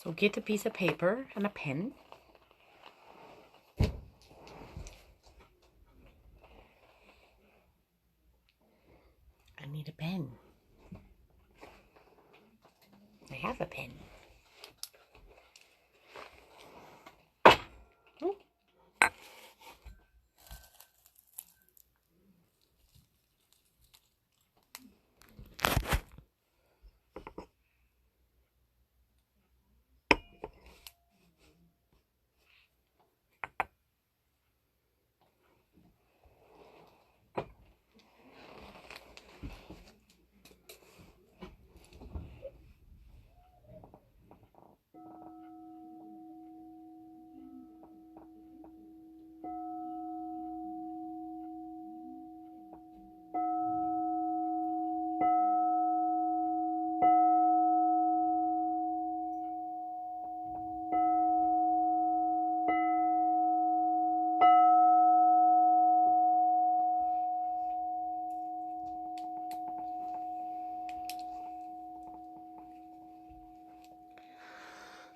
So get a piece of paper and a pen. I need a pen. I have a pen. Oh.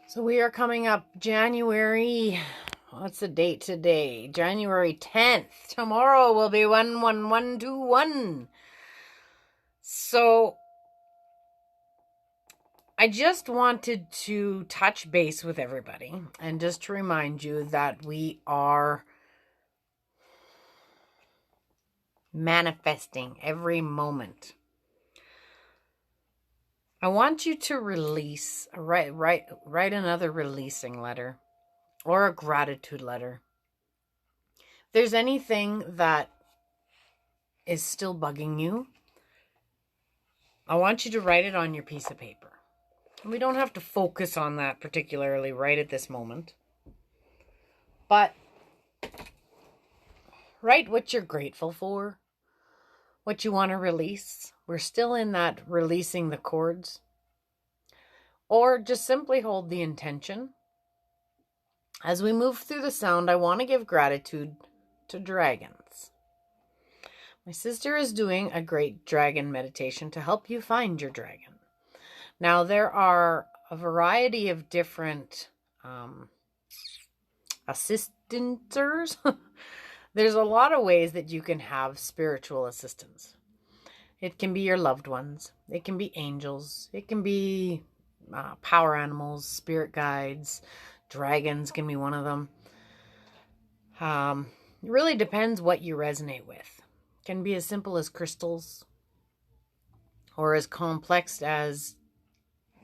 So we are coming up January, what's the date today? January 10th. Tomorrow will be 11121. So I just wanted to touch base with everybody and just to remind you that we are manifesting every moment. I want you to release, write another releasing letter or a gratitude letter. If there's anything that is still bugging you, I want you to write it on your piece of paper. We don't have to focus on that particularly right at this moment. But write what you're grateful for, what you want to release. We're still in that releasing the cords. Or just simply hold the intention. As we move through the sound, I want to give gratitude to dragons. My sister is doing a great dragon meditation to help you find your dragon. Now, there are a variety of different assistants. There's a lot of ways that you can have spiritual assistance. It can be your loved ones. It can be angels. It can be power animals, spirit guides. Dragons can be one of them. It really depends what you resonate with. It can be as simple as crystals or as complex as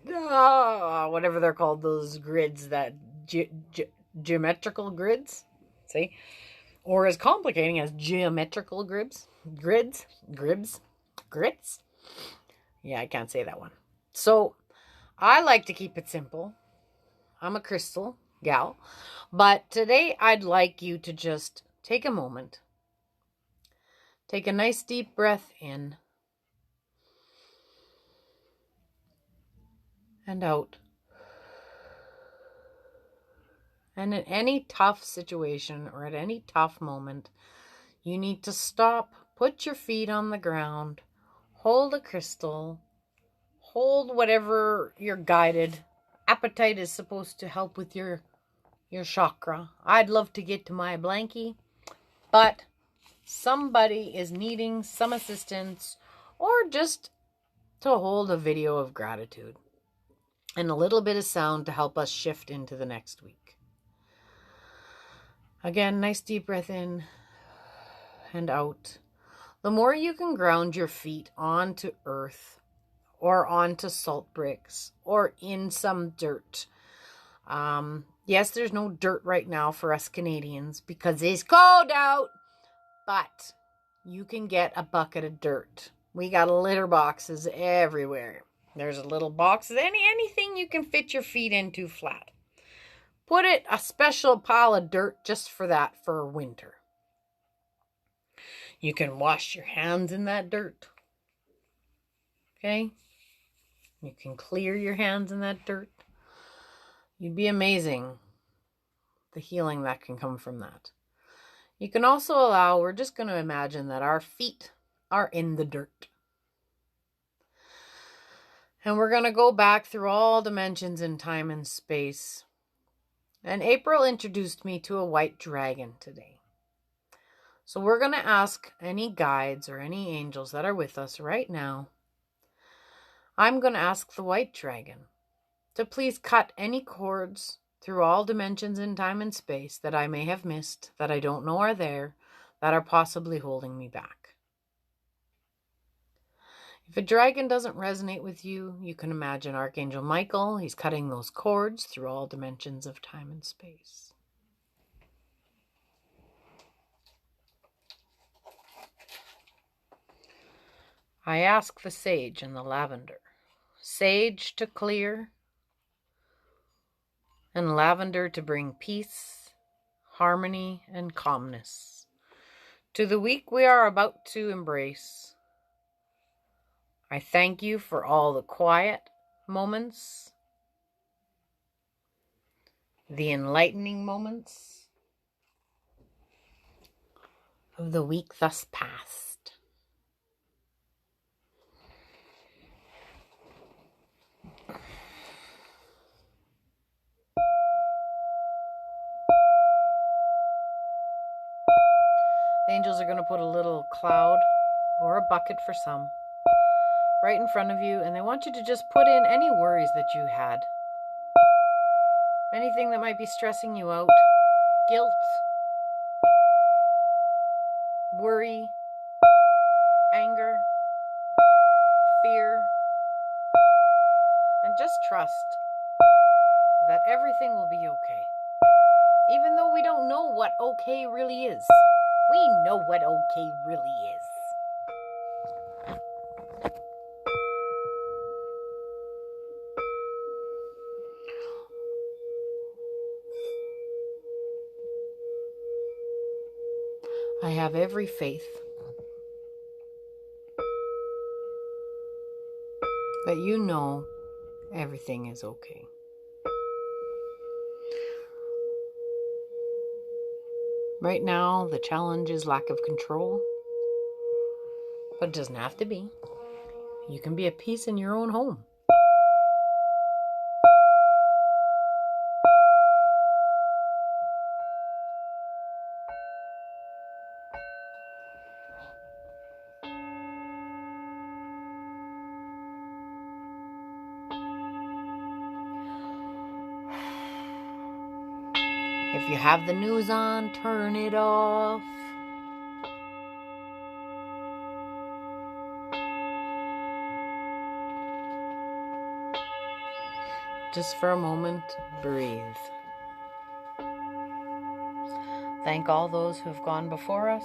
whatever they're called, those grids, that geometrical grids, see? Or as complicating as geometrical grids. Yeah, I can't say that one. So I like to keep it simple. I'm a crystal gal. But today I'd like you to just take a moment. Take a nice deep breath in and out. And in any tough situation or at any tough moment, you need to stop, put your feet on the ground, hold a crystal, hold whatever your guided appetite is supposed to help with your chakra. I'd love to get to my blankie, but somebody is needing some assistance or just to hold a video of gratitude and a little bit of sound to help us shift into the next week. Again, nice deep breath in and out. The more you can ground your feet onto earth or onto salt bricks or in some dirt. Yes, there's no dirt right now for us Canadians because it's cold out, but you can get a bucket of dirt. We got litter boxes everywhere. There's a little box, anything you can fit your feet into flat. Put it a special pile of dirt just for that for winter. You can wash your hands in that dirt. Okay? You can clear your hands in that dirt. You'd be amazing the healing that can come from that. You can also allow, we're just going to imagine that our feet are in the dirt. And we're going to go back through all dimensions in time and space. And April introduced me to a white dragon today. So we're going to ask any guides or any angels that are with us right now. I'm going to ask the white dragon to please cut any cords through all dimensions in time and space that I may have missed, that I don't know are there, that are possibly holding me back. If a dragon doesn't resonate with you, you can imagine Archangel Michael. He's cutting those cords through all dimensions of time and space. I ask the sage and the lavender. Sage to clear, and lavender to bring peace, harmony, and calmness to the week we are about to embrace. I thank you for all the quiet moments, the enlightening moments of the week thus past. The angels are going to put a little cloud, or a bucket for some, right in front of you, and they want you to just put in any worries that you had. Anything that might be stressing you out. Guilt, worry, anger, fear, and just trust that everything will be okay. Even though we don't know what okay really is. We know what okay really is. I have every faith that you know everything is okay. Right now, the challenge is lack of control, but it doesn't have to be. You can be at peace in your own home. If you have the news on, turn it off. Just for a moment, breathe. Thank all those who've gone before us.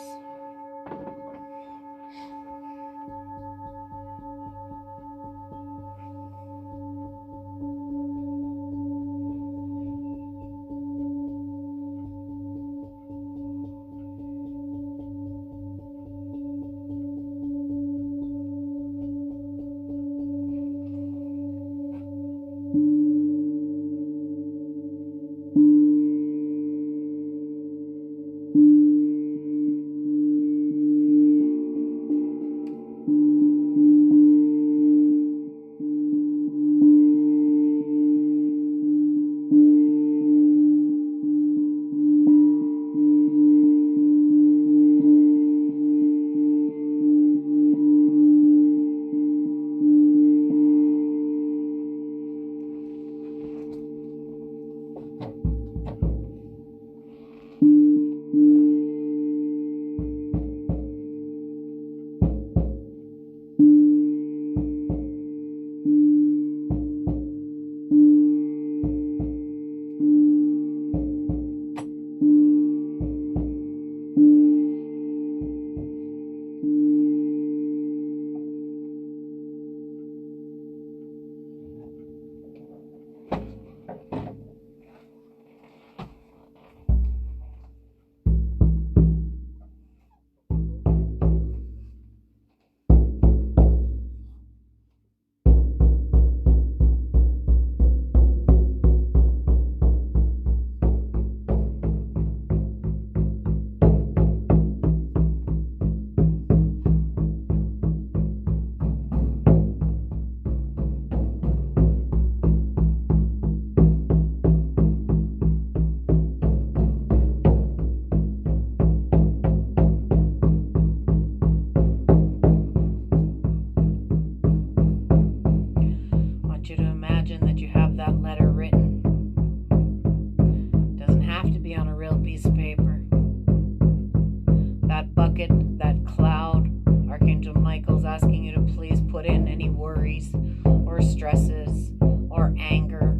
Archangel Michael's asking you to please put in any worries or stresses or anger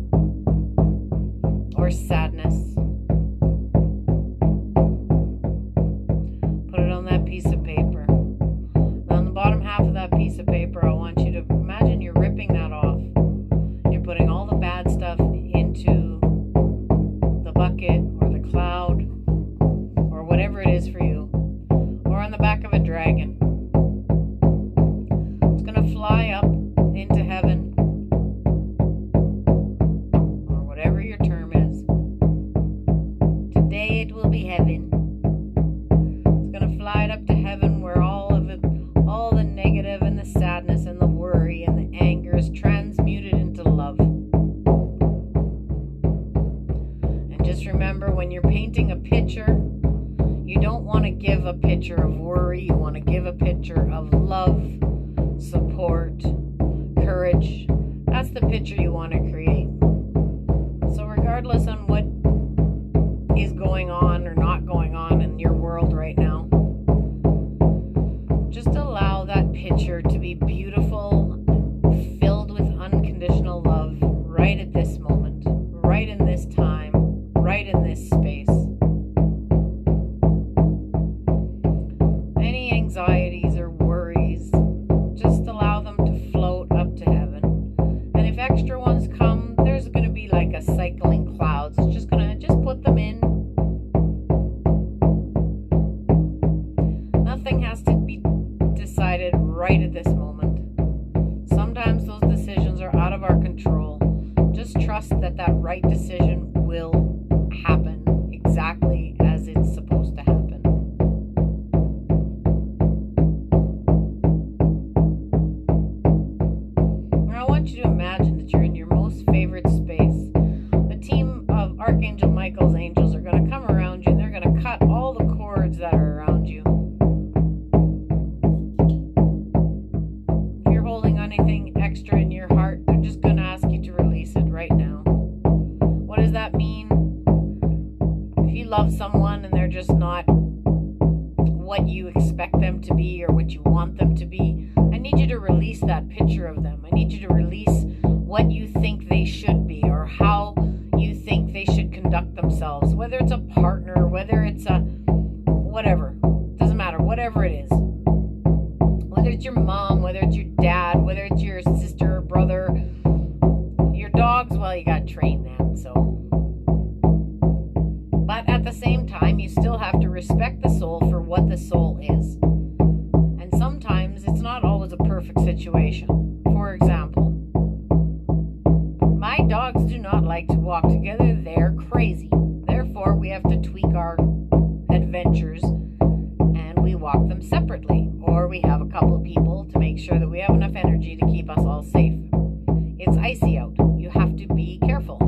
or sadness. Put it on that piece of paper. And on the bottom half of that piece of paper, I want you to imagine you're ripping that off. You're putting all the bad stuff into the bucket or the cloud or whatever it is for you, or on the back of a dragon. It's going to fly up into heaven, or whatever your term is. Today it will be heaven. It's going to fly it up to heaven where all of it, all the negative and the sadness and the worry and the anger is transmuted into love. And just remember, when you're painting a picture, you don't want to give a picture of worry. You want to give a picture of love, support, courage. That's the picture you want to create. So regardless on what is going on or not going on in your world right now, just allow that picture to be beautiful, filled with unconditional love right at this moment, right in this time, right in this space. Any anxieties or worries, just allow them to float up to heaven. And if extra ones come, there's going to be like a cycling clouds. It's just put them in. Nothing has to be decided right at this moment. Sometimes those decisions are out of our control. Just trust that that right decision will happen exactly as it's supposed to happen. Now I want you to imagine that you're in your most favorite space. A team of Archangel Michael's angels are going to come around you, and they're going to cut all the cords that are around you. If you're holding anything extra in your heart, they're just going to ask you to release it right now. What does that mean? If you love someone and they're just not what you expect them to be or what you want them to be, I need you to release that picture of them. I need you to release what you think they should be or how you think they should conduct themselves, whether it's a partner, whether it's a whatever, doesn't matter, whatever it is, whether it's your mom, whether it's your dad, whether it's your sister or brother, your dogs, well, you got to train them, so. But at the same time, you still have to respect the soul for what the soul is. And sometimes it's not always a perfect situation. For example, my dogs do not like to walk together. They're crazy. Therefore, we have to tweak our adventures and we walk them separately. Or we have a couple of people to make sure that we have enough energy to keep us all safe. It's icy out. You have to be careful.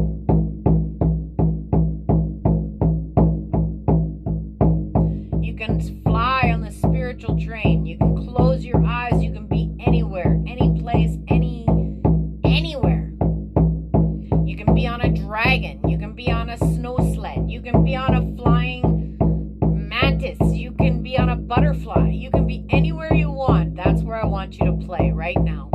You can fly on the spiritual train. You can close your eyes. You can be anywhere, any place, anywhere. You can be on a dragon. You can be on a snow sled. You can be on a flying mantis. You can be on a butterfly. You can be anywhere you want. That's where I want you to play right now.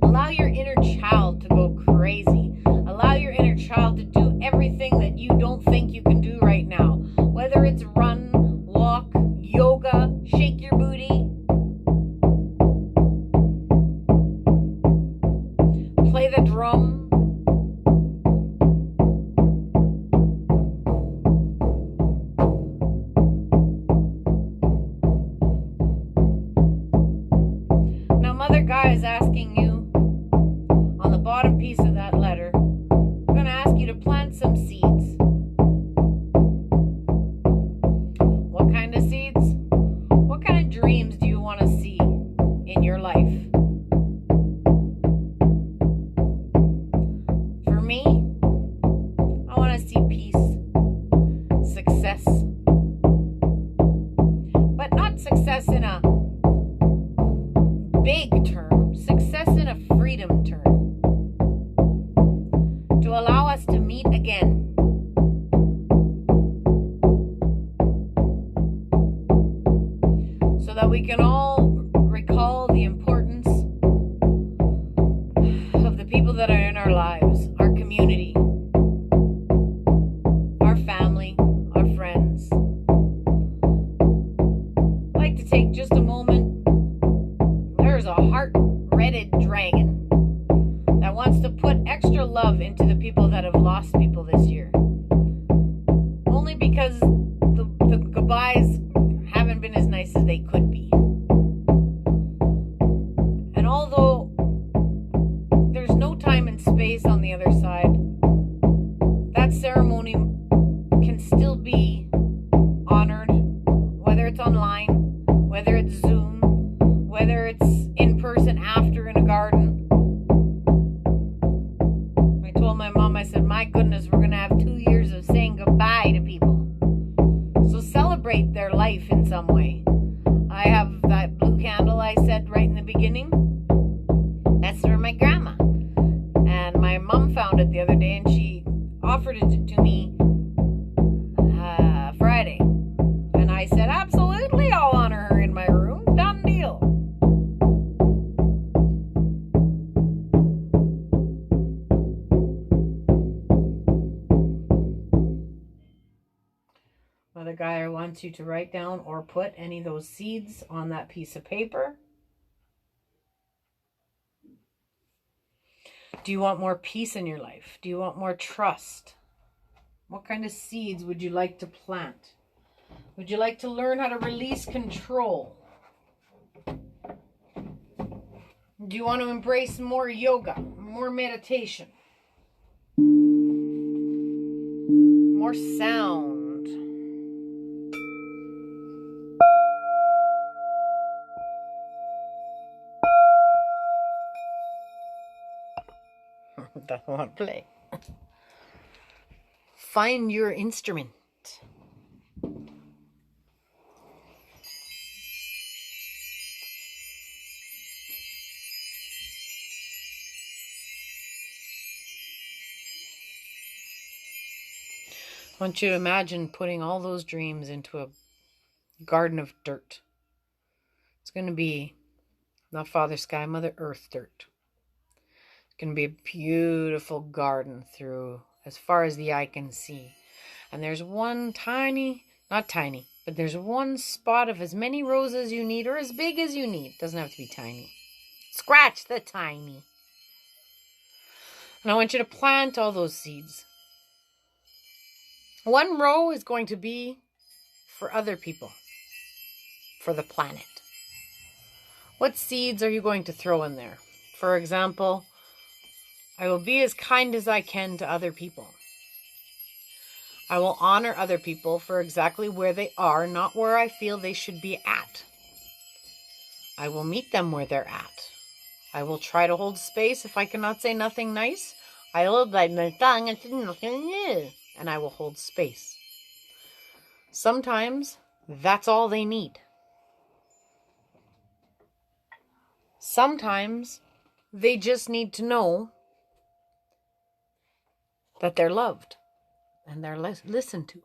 Allow your inner child to go crazy. Allow your inner child to do everything that you don't think you can do right now. Whether it's run, walk, yoga, shake your booty, play the drum. Now, Mother Gaia is asking you on the bottom piece of that letter, I'm going to ask you to plant some seeds. What kind of seeds? What kind of dreams do you want to see in your life? For me, I want to see peace, success, but not success in a big term, success in a freedom term. To allow us to meet again. So that we can all there's a heart-redded dragon that wants to put extra love into the people that have lost people this year. Only because the goodbyes haven't been as nice as they could be. And although there's no time and space on the other side, that ceremony can still be honored, whether it's online, whether it's Zoom, whether it's in person after in a garden. I told my mom, I said, my goodness, we're going to have 2 years of saying goodbye to people. So celebrate their life in some way. I have that blue candle I said right in the beginning. That's for my grandma. And my mom found it the other day and she offered it to me Friday. And I said, absolutely, I'll honor her in my room. Done deal. Another guy wants you to write down or put any of those seeds on that piece of paper. Do you want more peace in your life? Do you want more trust? What kind of seeds would you like to plant? Would you like to learn how to release control? Do you want to embrace more yoga, more meditation, more sound? Doesn't want to play. Find your instrument. I want you to imagine putting all those dreams into a garden of dirt. It's going to be not Father Sky, Mother Earth dirt. It's going to be a beautiful garden through as far as the eye can see. And there's one tiny, not tiny, but there's one spot of as many roses as you need or as big as you need. It doesn't have to be tiny. Scratch the tiny. And I want you to plant all those seeds. One row is going to be for other people, for the planet. What seeds are you going to throw in there? For example, I will be as kind as I can to other people. I will honor other people for exactly where they are, not where I feel they should be at. I will meet them where they're at. I will try to hold space. If I cannot say nothing nice, I will bite my tongue and say nothing new. And I will hold space. Sometimes that's all they need. Sometimes they just need to know that they're loved and they're listened to.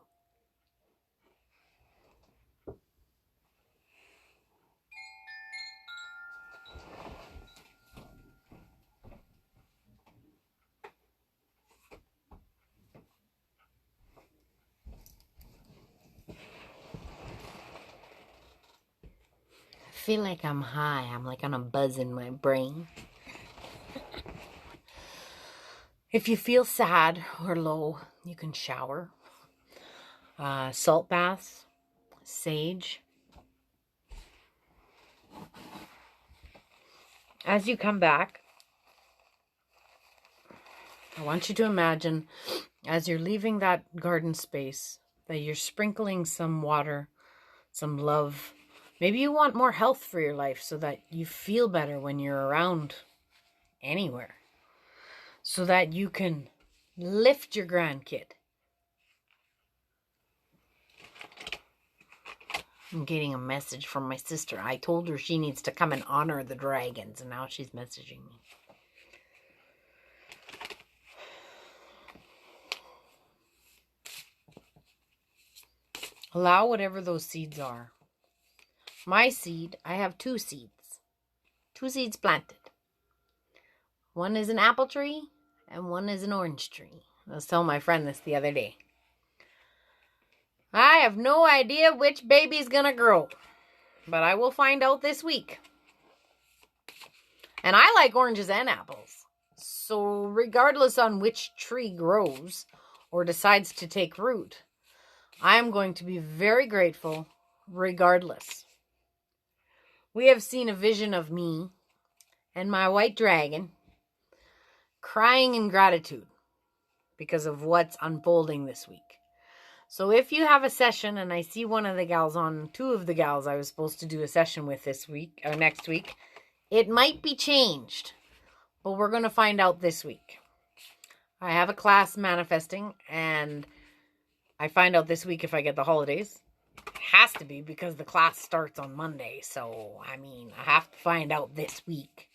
I feel like I'm high. I'm like on a buzz in my brain. If you feel sad or low, you can shower. Salt baths, sage. As you come back, I want you to imagine as you're leaving that garden space that you're sprinkling some water, some love. Maybe you want more health for your life so that you feel better when you're around anywhere. So that you can lift your grandkid. I'm getting a message from my sister. I told her she needs to come and honor the dragons, and now she's messaging me. Allow whatever those seeds are. My seed, I have 2 seeds. 2 seeds planted. One is an apple tree, and one is an orange tree. I was telling my friend this the other day. I have no idea which baby's gonna grow, but I will find out this week. And I like oranges and apples. So regardless on which tree grows or decides to take root, I'm going to be very grateful regardless. We have seen a vision of me and my white dragon crying in gratitude because of what's unfolding this week. So if you have a session and I see one of the gals on, two of the gals I was supposed to do a session with this week or next week, it might be changed, but we're going to find out this week. I have a class manifesting, and I find out this week if I get the holidays. It has to be because the class starts on Monday, so I have to find out this week.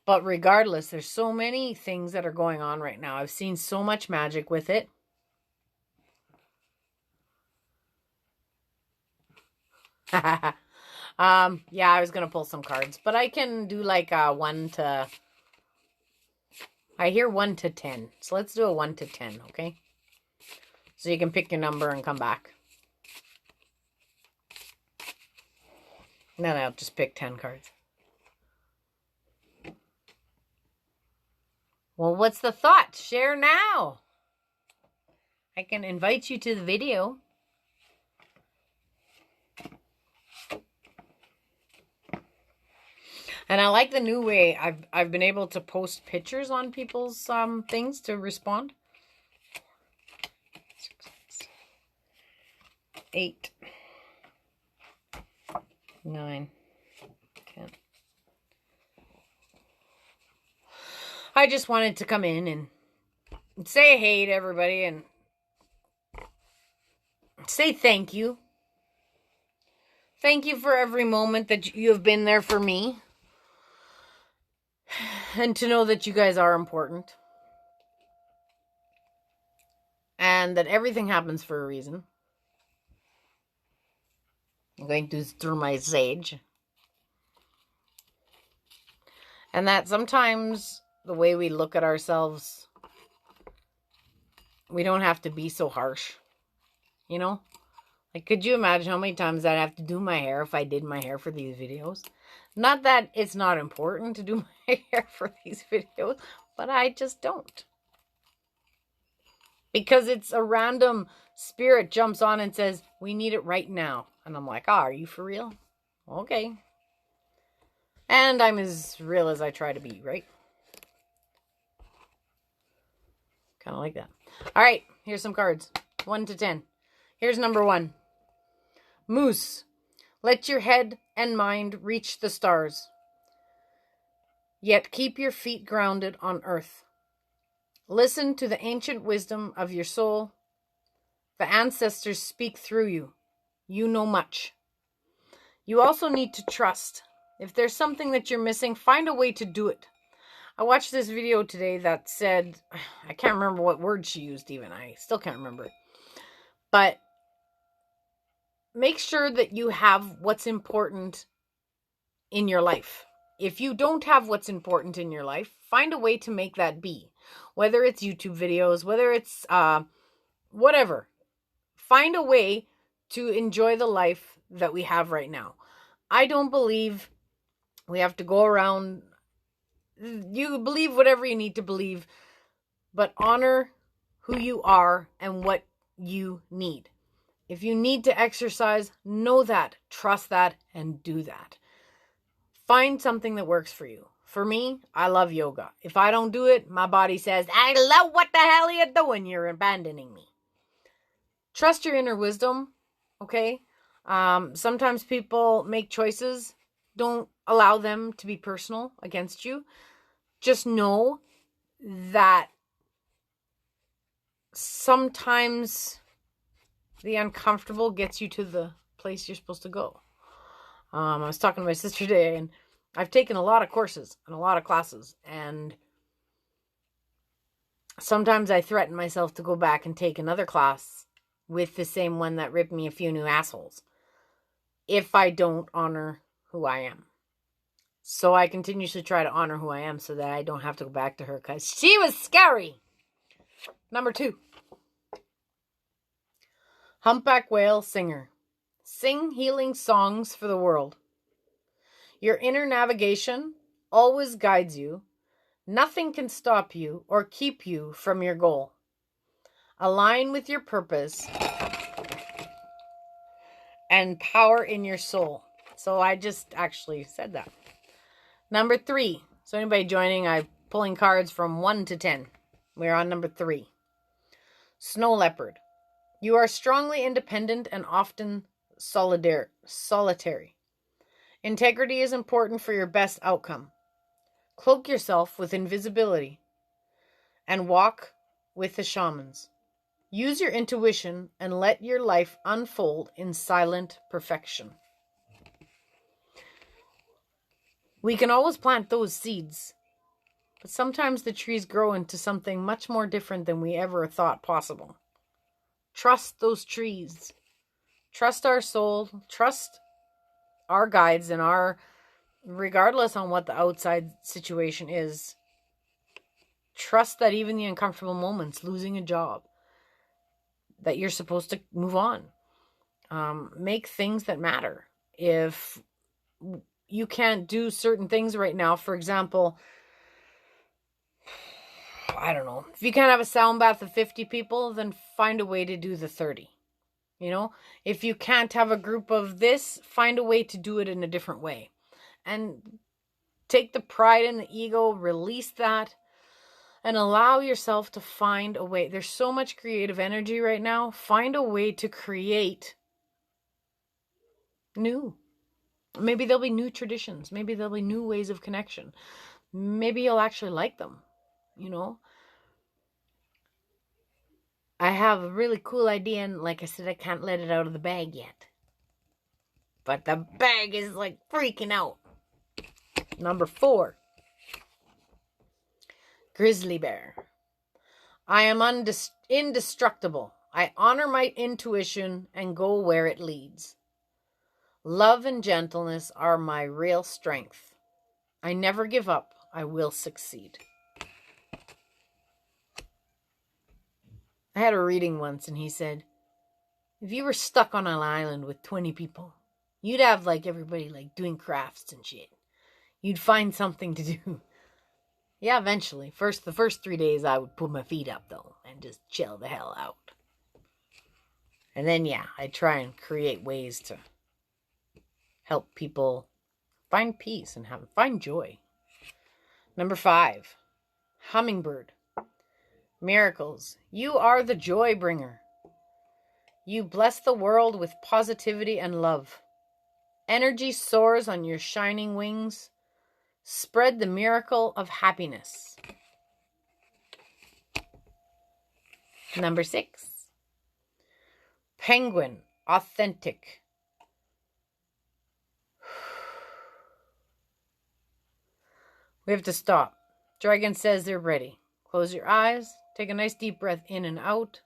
But regardless, there's so many things that are going on right now. I've seen so much magic with it. Yeah, I was going to pull some cards, but I can do like a 1 to... I hear 1 to 10. So let's do a 1 to 10, okay? So you can pick your number and come back. And then I'll just pick 10 cards. Well, what's the thought? Share now. I can invite you to the video. And I like the new way I've been able to post pictures on people's things to respond. 8, 9, 10. I just wanted to come in and say hey to everybody and say thank you. Thank you for every moment that you have been there for me. And to know that you guys are important. And that everything happens for a reason. I'm going to through my sage. And that sometimes the way we look at ourselves, we don't have to be so harsh. You know? Like, could you imagine how many times I'd have to do my hair if I did my hair for these videos? Not that it's not important to do my hair for these videos, but I just don't. Because it's a random spirit jumps on and says, we need it right now. And I'm like, are you for real? Okay. And I'm as real as I try to be, right? Kind of like that. All right, here's some cards. 1 to 10. Here's number 1. Moose. Let your head and mind reach the stars. Yet keep your feet grounded on earth. Listen to the ancient wisdom of your soul. The ancestors speak through you. You know much. You also need to trust. If there's something that you're missing, find a way to do it. I watched this video today that said, I can't remember what word she used even. I still can't remember it. But make sure that you have what's important in your life. If you don't have what's important in your life, find a way to make that be. Whether it's YouTube videos, whether it's whatever. Find a way to enjoy the life that we have right now. I don't believe we have to go around. You believe whatever you need to believe, but honor who you are and what you need. If you need to exercise, know that, trust that, and do that. Find something that works for you. For me, I love yoga. If I don't do it, my body says, I love what the hell you're doing. You're abandoning me. Trust your inner wisdom, okay? Sometimes people make choices. Don't allow them to be personal against you. Just know that sometimes the uncomfortable gets you to the place you're supposed to go. I was talking to my sister today, and I've taken a lot of courses and a lot of classes, and sometimes I threaten myself to go back and take another class with the same one that ripped me a few new assholes if I don't honor who I am. So I continuously try to honor who I am so that I don't have to go back to her because she was scary. Number 2. Humpback whale singer. Sing healing songs for the world. Your inner navigation always guides you. Nothing can stop you or keep you from your goal. Align with your purpose and power in your soul. So I just actually said that. Number 3. So anybody joining, I'm pulling cards from 1 to 10. We're on number 3. Snow leopard. You are strongly independent and often solitary. Integrity is important for your best outcome. Cloak yourself with invisibility and walk with the shamans. Use your intuition and let your life unfold in silent perfection. We can always plant those seeds, but sometimes the trees grow into something much more different than we ever thought possible. Trust those trees. Trust our soul. Trust our guides and regardless on what the outside situation is. Trust that even the uncomfortable moments, losing a job, that you're supposed to move on. Make things that matter. If you can't do certain things right now, for example, I don't know, if you can't have a sound bath of 50 people, then find a way to do the 30. If you can't have a group of this, find a way to do it in a different way. And take the pride and the ego, release that, and allow yourself to find a way. There's so much creative energy right now. Find a way to create new. Maybe there'll be new traditions. Maybe there'll be new ways of connection. Maybe you'll actually like them. I have a really cool idea, and like I said, I can't let it out of the bag yet. But the bag is like freaking out. Number 4. Grizzly bear. I am indestructible. I honor my intuition and go where it leads. Love and gentleness are my real strength. I never give up. I will succeed. I had a reading once and he said, if you were stuck on an island with 20 people, you'd have everybody doing crafts and shit. You'd find something to do. Yeah, eventually. The first 3 days I would put my feet up though and just chill the hell out. And then I'd try and create ways to help people find peace and find joy. Number 5, hummingbird. Miracles. You are the joy bringer. You bless the world with positivity and love. Energy soars on your shining wings. Spread the miracle of happiness. Number 6, penguin. Authentic. We have to stop. Dragon says they're ready. Close your eyes. Take a nice deep breath in and out.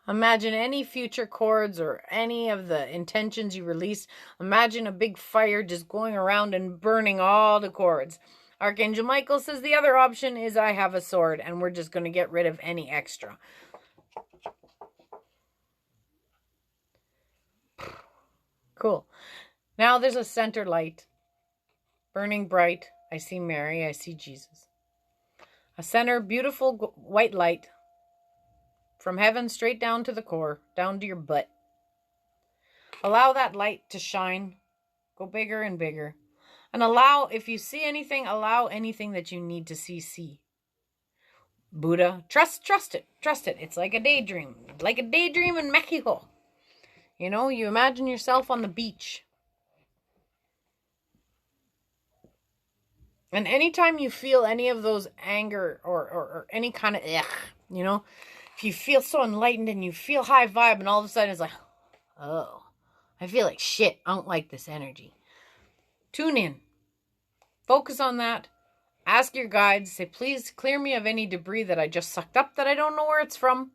Imagine any future cords or any of the intentions you release. Imagine a big fire just going around and burning all the cords. Archangel Michael says the other option is I have a sword and we're just going to get rid of any extra. Cool. Now there's a center light. Burning bright. I see Mary. I see Jesus. A center, beautiful white light. From heaven straight down to the core. Down to your butt. Allow that light to shine. Go bigger and bigger. And if you see anything, allow anything that you need to see. Buddha. Trust it. Trust it. It's like a daydream. Like a daydream in Mexico. You imagine yourself on the beach. And anytime you feel any of those anger or any kind of if you feel so enlightened and you feel high vibe and all of a sudden it's like, oh, I feel like shit. I don't like this energy. Tune in. Focus on that. Ask your guides. Say, please clear me of any debris that I just sucked up that I don't know where it's from.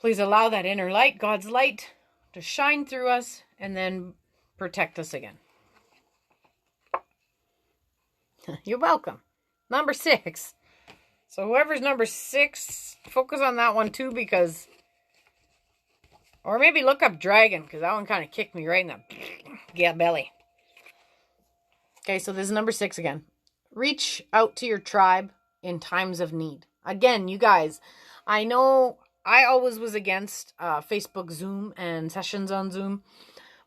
Please allow that inner light, God's light, to shine through us and then protect us again. You're welcome. Number 6. So whoever's number 6, focus on that one too, because Or maybe look up dragon, because that one kind of kicked me right in the belly. Okay, so this is number 6 again. Reach out to your tribe in times of need. Again, you guys, I know I always was against Facebook Zoom and sessions on Zoom.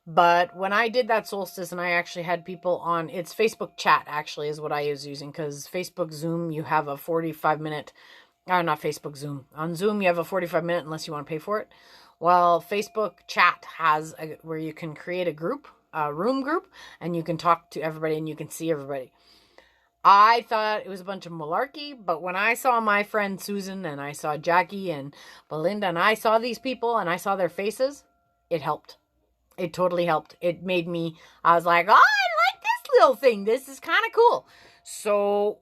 But when I did that solstice and I actually had people on, it's Facebook chat actually is what I was using, because Facebook Zoom, you have a 45-minute, not Facebook Zoom. On Zoom, you have a 45-minute unless you want to pay for it. Well, Facebook chat has where you can create a group, a room group, and you can talk to everybody and you can see everybody. I thought it was a bunch of malarkey, but when I saw my friend Susan and I saw Jackie and Belinda and I saw these people and I saw their faces, it helped. It totally helped. It made me, I was like, oh, I like this little thing. This is kind of cool. So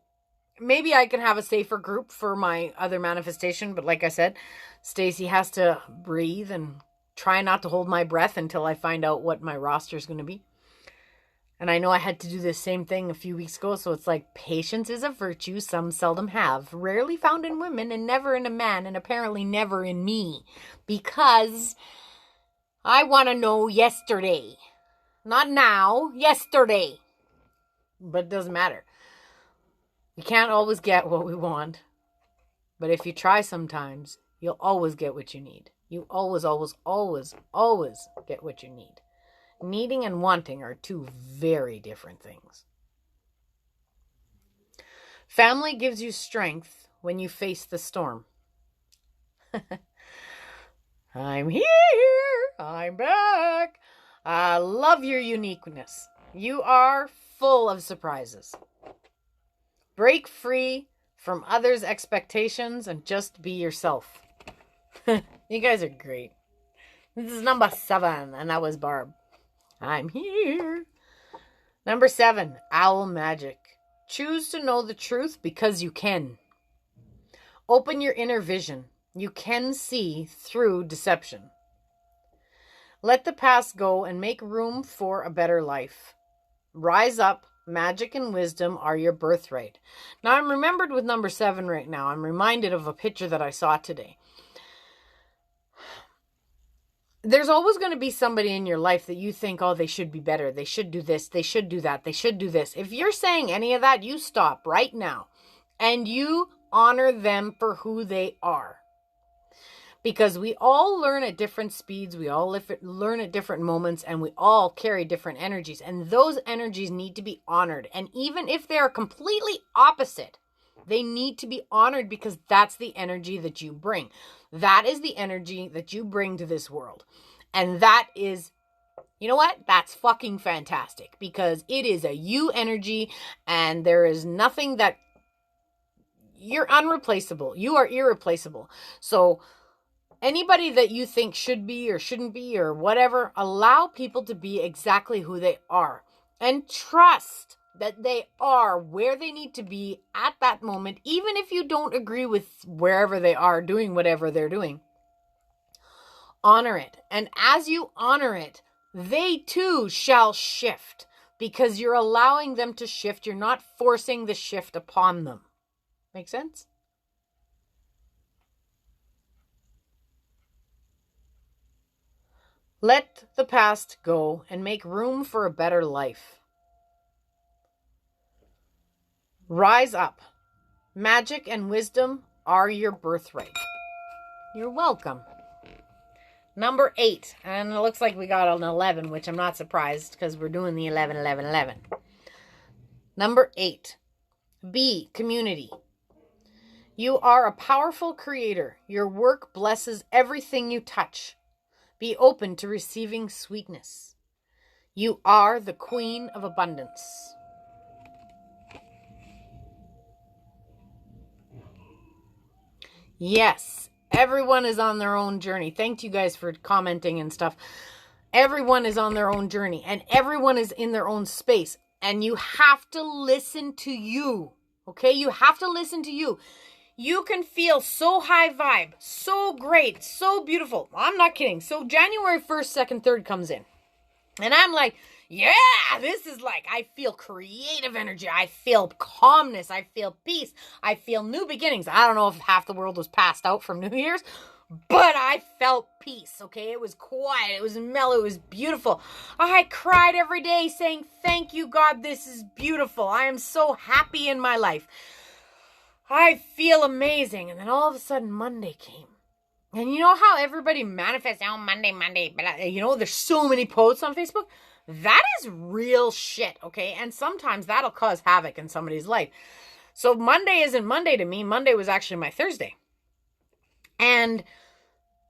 maybe I can have a safer group for my other manifestation. But like I said, Stacy has to breathe and try not to hold my breath until I find out what my roster is going to be. And I know I had to do this same thing a few weeks ago. So it's like, patience is a virtue some seldom have, rarely found in women and never in a man, and apparently never in me, because I want to know yesterday. Not now, yesterday. But it doesn't matter. We can't always get what we want. But if you try sometimes, you'll always get what you need. You always, always, always, always get what you need. Needing and wanting are two very different things. Family gives you strength when you face the storm. I'm here. I'm back. I love your uniqueness. You are full of surprises. Break free from others' expectations and just be yourself. You guys are great. This is number 7, and that was Barb. I'm here. Number 7, owl magic. Choose to know the truth because you can. Open your inner vision. You can see through deception. Let the past go and make room for a better life. Rise up. Magic and wisdom are your birthright. Now, I'm remembered with number 7 right now. I'm reminded of a picture that I saw today. There's always going to be somebody in your life that you think, oh, they should be better. They should do this. They should do that. They should do this. If you're saying any of that, you stop right now and you honor them for who they are. Because we all learn at different speeds, we all learn at different moments, and we all carry different energies. And those energies need to be honored. And even if they are completely opposite, they need to be honored because that's the energy that you bring. That is the energy that you bring to this world. And that is, you know what? That's fucking fantastic because it is a you energy and there is nothing that, you're unreplaceable. You are irreplaceable. So anybody that you think should be or shouldn't be or whatever, allow people to be exactly who they are. And trust that they are where they need to be at that moment, even if you don't agree with wherever they are doing whatever they're doing. Honor it. And as you honor it, they too shall shift because you're allowing them to shift. You're not forcing the shift upon them. Make sense? Let the past go and make room for a better life. Rise up. Magic and wisdom are your birthright. You're welcome. Number 8. And it looks like we got an 11, which I'm not surprised because we're doing the 11, 11, 11. Number 8. B. Community. You are a powerful creator. Your work blesses everything you touch. Be open to receiving sweetness. You are the queen of abundance. Yes, everyone is on their own journey. Thank you guys for commenting and stuff. Everyone is on their own journey and everyone is in their own space. And you have to listen to you. Okay? You have to listen to you. You can feel so high vibe, so great, so beautiful. I'm not kidding. So January 1st, 2nd, 3rd comes in. And I'm like, yeah, this is like, I feel creative energy. I feel calmness. I feel peace. I feel new beginnings. I don't know if half the world was passed out from New Year's, But I felt peace, okay? It was quiet, it was mellow, it was beautiful. I cried every day saying, thank you, God, this is beautiful. I am so happy in my life. I feel amazing. And then all of a sudden, Monday came. And you know how everybody manifests, oh, Monday, but you know, there's so many posts on Facebook? That is real shit, okay? And sometimes that'll cause havoc in somebody's life. So Monday isn't Monday to me. Monday was actually my Thursday. And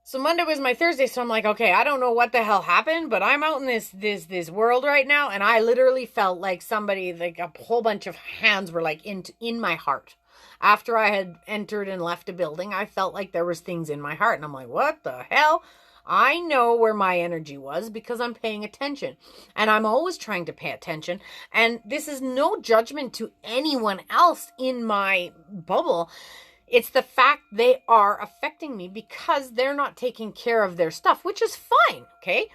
so Monday was my Thursday, so I'm like, okay, I don't know what the hell happened, but I'm out in this world right now, and I literally felt like somebody, like a whole bunch of hands were like in my heart. After I had entered and left a building, I felt like there was things in my heart. And I'm like, what the hell? I know where my energy was because I'm paying attention. And I'm always trying to pay attention. And this is no judgment to anyone else in my bubble. It's the fact they are affecting me because they're not taking care of their stuff, which is fine, okay?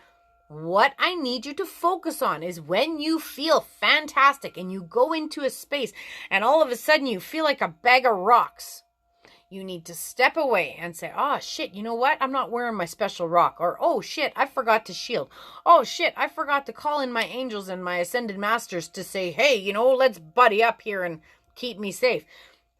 What I need you to focus on is when you feel fantastic and you go into a space and all of a sudden you feel like a bag of rocks. You need to step away and say, oh shit, you know what? I'm not wearing my special rock. Or, oh shit, I forgot to shield. Oh shit, I forgot to call in my angels and my ascended masters to say, hey, you know, let's buddy up here and keep me safe.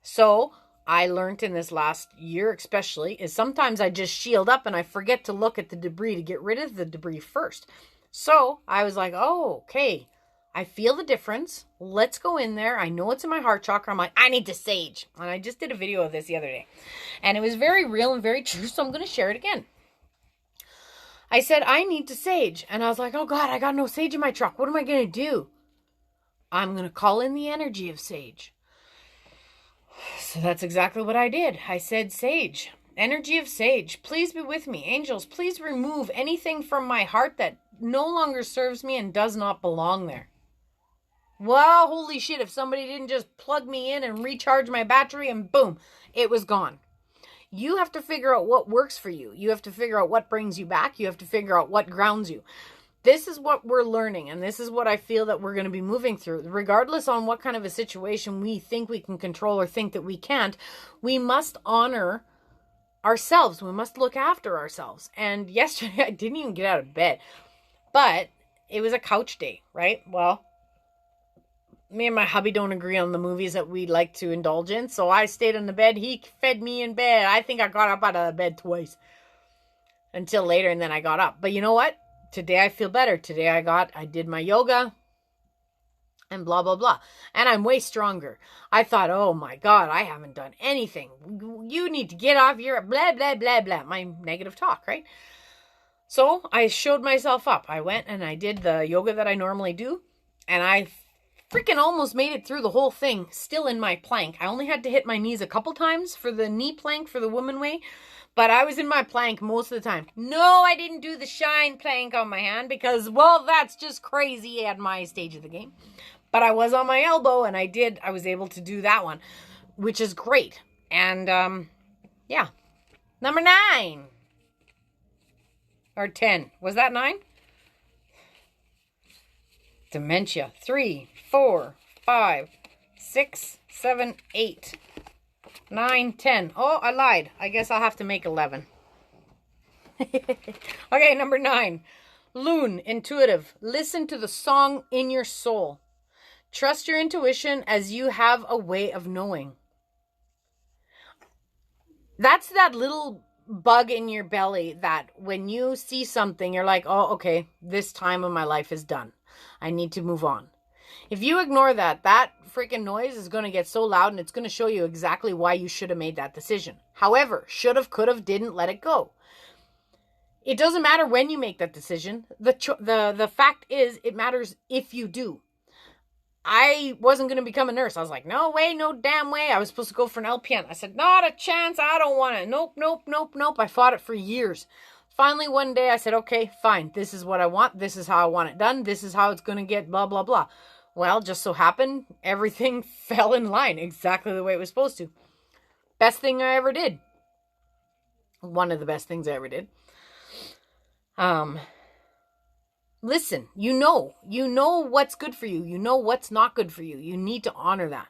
So I learned in this last year especially is sometimes I just shield up and I forget to look at the debris to get rid of the debris first. So I was like, oh, okay, I feel the difference. Let's go in there. I know it's in my heart chakra. I'm like, I need to sage. And I just did a video of this the other day. And it was very real and very true, so I'm going to share it again. I said, I need to sage. And I was like, oh God, I got no sage in my truck. What am I going to do? I'm going to call in the energy of sage. So that's exactly what I did. I said, sage, energy of sage, please be with me. Angels, please remove anything from my heart that no longer serves me and does not belong there. Well, holy shit, if somebody didn't just plug me in and recharge my battery and boom, it was gone. You have to figure out what works for you. You have to figure out what brings you back. You have to figure out what grounds you. This is what we're learning, and this is what I feel that we're going to be moving through. Regardless on what kind of a situation we think we can control or think that we can't, we must honor ourselves. We must look after ourselves. And yesterday, I didn't even get out of bed, but it was a couch day, right? Well, me and my hubby don't agree on the movies that we like to indulge in, so I stayed on the bed. He fed me in bed. I think I got up out of the bed twice until later, and then I got up. But you know what? Today I feel better. Today I did my yoga and blah, blah, blah. And I'm way stronger. I thought, oh my God, I haven't done anything. You need to get off your blah, blah, blah, blah. My negative talk, right? So I showed myself up. I went and I did the yoga that I normally do. And I freaking almost made it through the whole thing, still in my plank. I only had to hit my knees a couple times for the knee plank for the woman way. But I was in my plank most of the time. No, I didn't do the shine plank on my hand because, well, that's just crazy at my stage of the game. But I was on my elbow and I was able to do that one, which is great. And, yeah. Number 9. Or 10. Was that 9? Dementia. 3, 4, 5, 6, 7, 8. 9, 10. Oh, I lied. I guess I'll have to make 11. Okay, number 9. Loon, intuitive. Listen to the song in your soul. Trust your intuition as you have a way of knowing. That's that little bug in your belly that when you see something, you're like, oh, okay, this time of my life is done. I need to move on. If you ignore that, that freaking noise is going to get so loud and it's going to show you exactly why you should have made that decision. However, should have, could have, didn't, let it go. It doesn't matter when you make that decision. The fact is, it matters if you do. I wasn't going to become a nurse. I was like, no way, no damn way. I was supposed to go for an LPN. I said, not a chance. I don't want it. Nope, nope, nope, nope. I fought it for years. Finally, one day I said, okay, fine. This is what I want. This is how I want it done. This is how it's going to get blah, blah, blah. Well, just so happened, everything fell in line exactly the way it was supposed to. Best thing I ever did. One of the best things I ever did. Listen, you know what's good for you. You know what's not good for you. You need to honor that.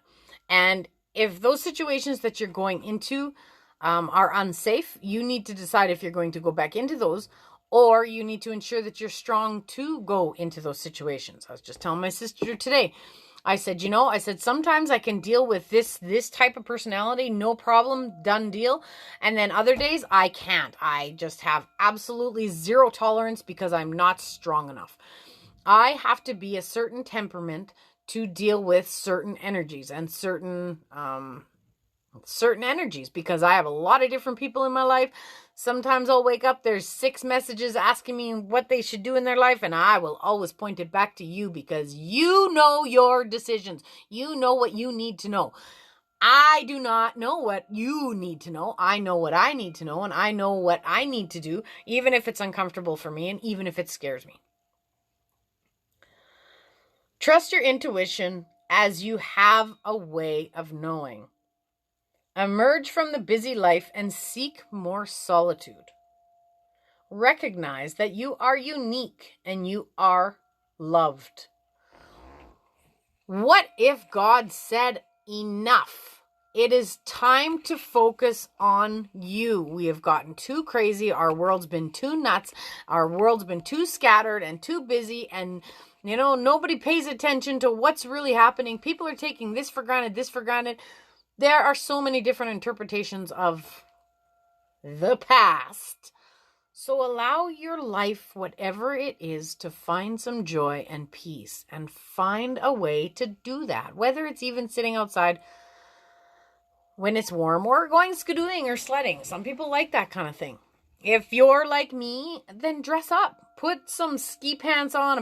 And if those situations that you're going into, are unsafe, you need to decide if you're going to go back into those, or you need to ensure that you're strong to go into those situations. I was just telling my sister today, I said, sometimes I can deal with this type of personality, no problem, done deal. And then other days I can't. I just have absolutely zero tolerance because I'm not strong enough. I have to be a certain temperament to deal with certain energies and certain energies, because I have a lot of different people in my life. Sometimes I'll wake up, there's 6 messages asking me what they should do in their life, and I will always point it back to you, because you know your decisions. You know what you need to know. I do not know what you need to know. I know what I need to know, and I know what I need to do, even if it's uncomfortable for me and even if it scares me. Trust your intuition, as you have a way of knowing. Emerge from the busy life and seek more solitude. Recognize that you are unique and you are loved. What if God said enough? It is time to focus on you. We have gotten too crazy. Our world's been too nuts. Our world's been too scattered and too busy, and nobody pays attention to what's really happening. People are taking this for granted. There are so many different interpretations of the past. So allow your life, whatever it is, to find some joy and peace, and find a way to do that. Whether it's even sitting outside when it's warm, or going skidooing or sledding. Some people like that kind of thing. If you're like me, then dress up. Put some ski pants on, a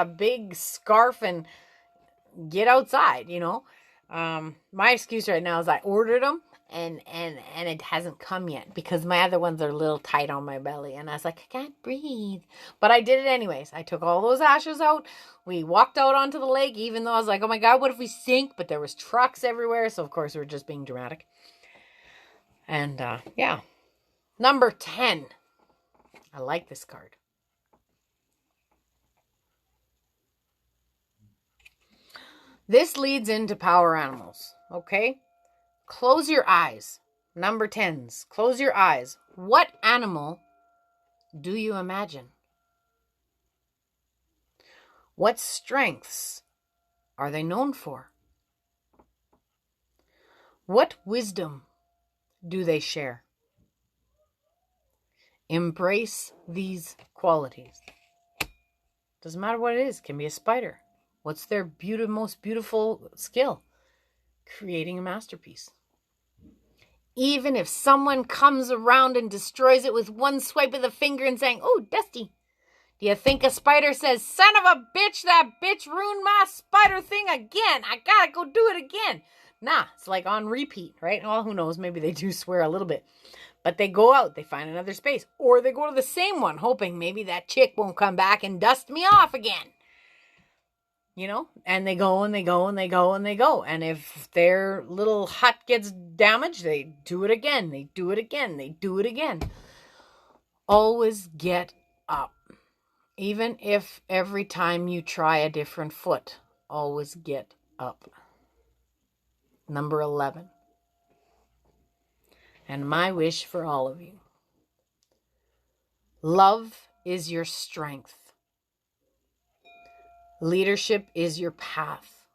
big scarf, and get outside, My excuse right now is I ordered them and it hasn't come yet because my other ones are a little tight on my belly, and I was like, I can't breathe. But I did it anyways. I took all those ashes out. We walked out onto the lake, even though I was like, oh my God, what if we sink? But there was trucks everywhere, so of course we're just being dramatic. And yeah. Number 10. I like this card. This leads into power animals, okay? Close your eyes. Number 10s. Close your eyes. What animal do you imagine? What strengths are they known for? What wisdom do they share? Embrace these qualities. Doesn't matter what it is. It can be a spider. What's their most beautiful skill? Creating a masterpiece. Even if someone comes around and destroys it with one swipe of the finger and saying, oh, dusty. Do you think a spider says, son of a bitch, that bitch ruined my spider thing again. I gotta go do it again. Nah, it's like on repeat, right? Well, who knows? Maybe they do swear a little bit. But they go out, they find another space. Or they go to the same one, hoping maybe that chick won't come back and dust me off again. And they go and they go and they go and they go. And if their little hut gets damaged, they do it again. They do it again. They do it again. Always get up. Even if every time you try a different foot, always get up. Number 11. And my wish for all of you. Love is your strength. Leadership is your path.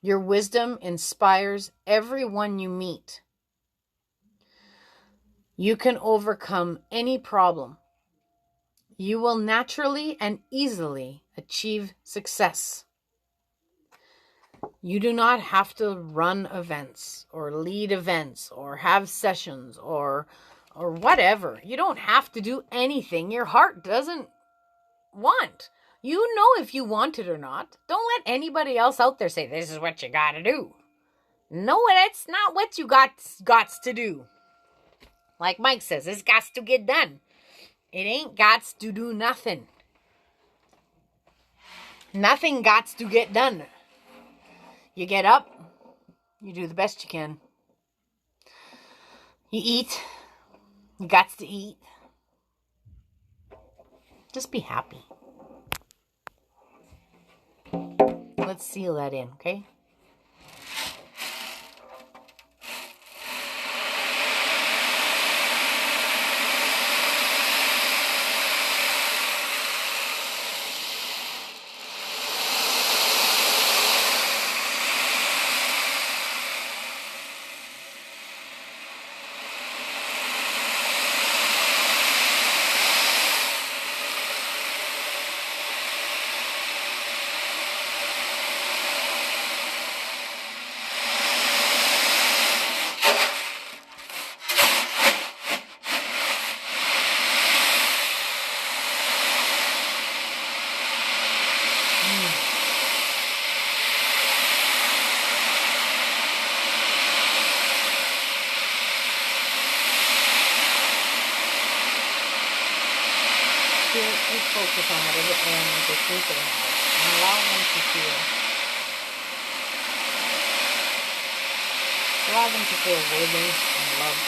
Your wisdom inspires everyone you meet. You can overcome any problem. You will naturally and easily achieve success. You do not have to run events or lead events or have sessions or whatever. You don't have to do anything your heart doesn't want. You know if you want it or not. Don't let anybody else out there say, this is what you gotta do. No, it's not what you gots to do. Like Mike says, it's gots to get done. It ain't gots to do nothing. Nothing gots to get done. You get up. You do the best you can. You eat. You gots to eat. Just be happy. Let's seal that in, okay? focus on whatever ailment they think they have and allow them to feel. Allow them to feel worthy and loved.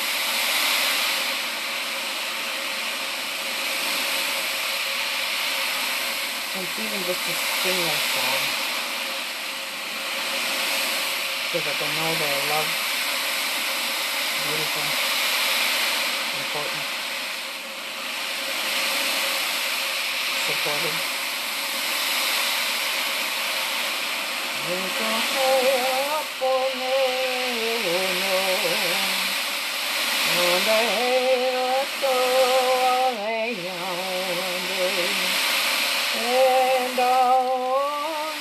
And it's even just a sing their song, so that they know they're loved, beautiful, important, supported. You can help for me, and let go of yonder, and all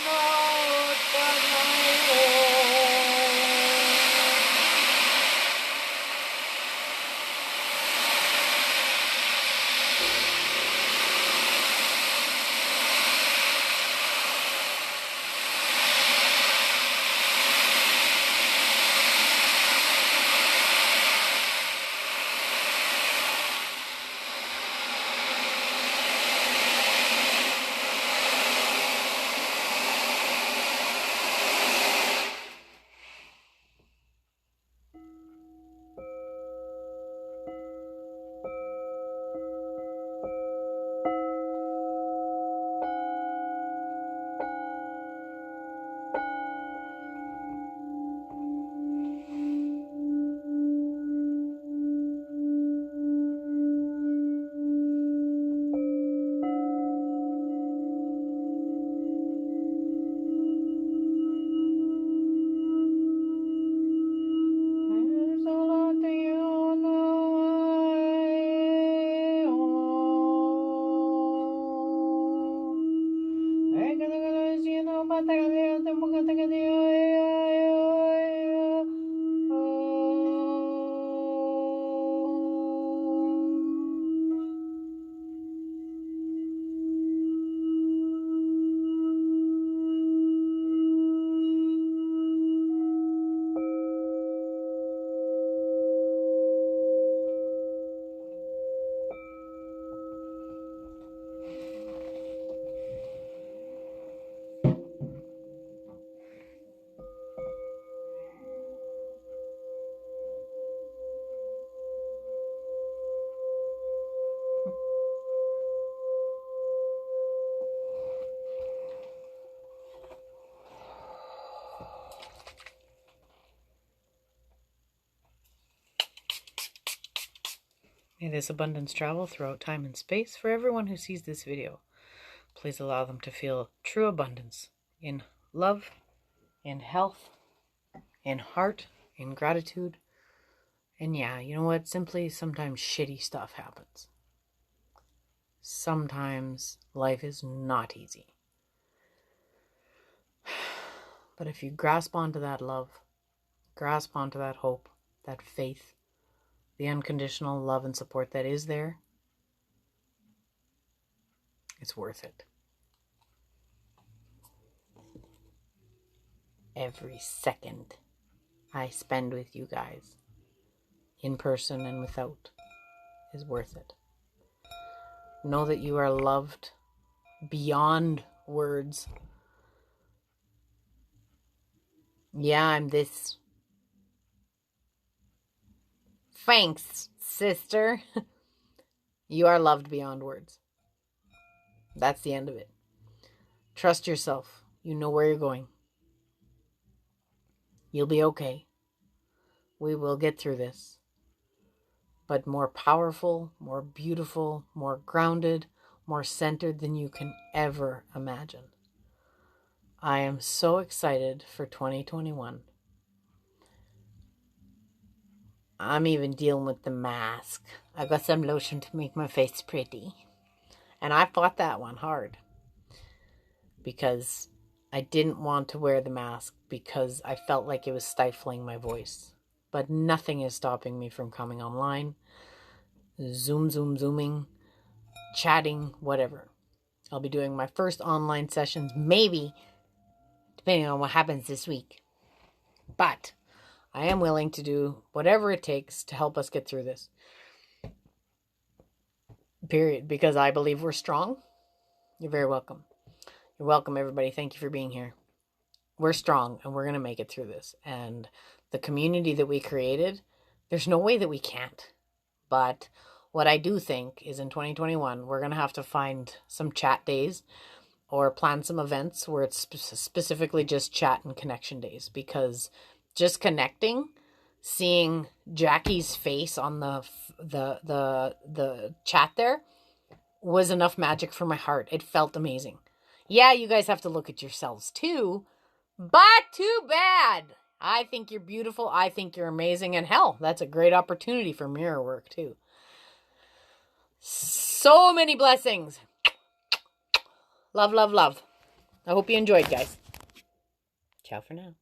know that my May this abundance travel throughout time and space for everyone who sees this video. Please allow them to feel true abundance in love, in health, in heart, in gratitude. And yeah, you know what? Simply sometimes shitty stuff happens. Sometimes life is not easy. But if you grasp onto that love, grasp onto that hope, that faith, the unconditional love and support that is there, it's worth it. Every second I spend with you guys, in person and without, is worth it. Know that you are loved beyond words. Yeah, I'm this. Thanks, sister. You are loved beyond words. That's the end of it. Trust yourself. You know where you're going. You'll be okay. We will get through this. But more powerful, more beautiful, more grounded, more centered than you can ever imagine. I am so excited for 2021. I'm even dealing with the mask. I got some lotion to make my face pretty. And I fought that one hard. Because I didn't want to wear the mask because I felt like it was stifling my voice. But nothing is stopping me from coming online, zooming, chatting, whatever. I'll be doing my first online sessions, maybe, depending on what happens this week. But I am willing to do whatever it takes to help us get through this. Period. Because I believe we're strong. You're very welcome. You're welcome, everybody. Thank you for being here. We're strong and we're going to make it through this. And the community that we created, there's no way that we can't. But what I do think is in 2021, we're going to have to find some chat days or plan some events where it's specifically just chat and connection days, because just connecting, seeing Jackie's face on the chat there was enough magic for my heart. It felt amazing. Yeah, you guys have to look at yourselves too, but too bad. I think you're beautiful. I think you're amazing. And hell, that's a great opportunity for mirror work too. So many blessings. Love, love, love. I hope you enjoyed, guys. Ciao for now.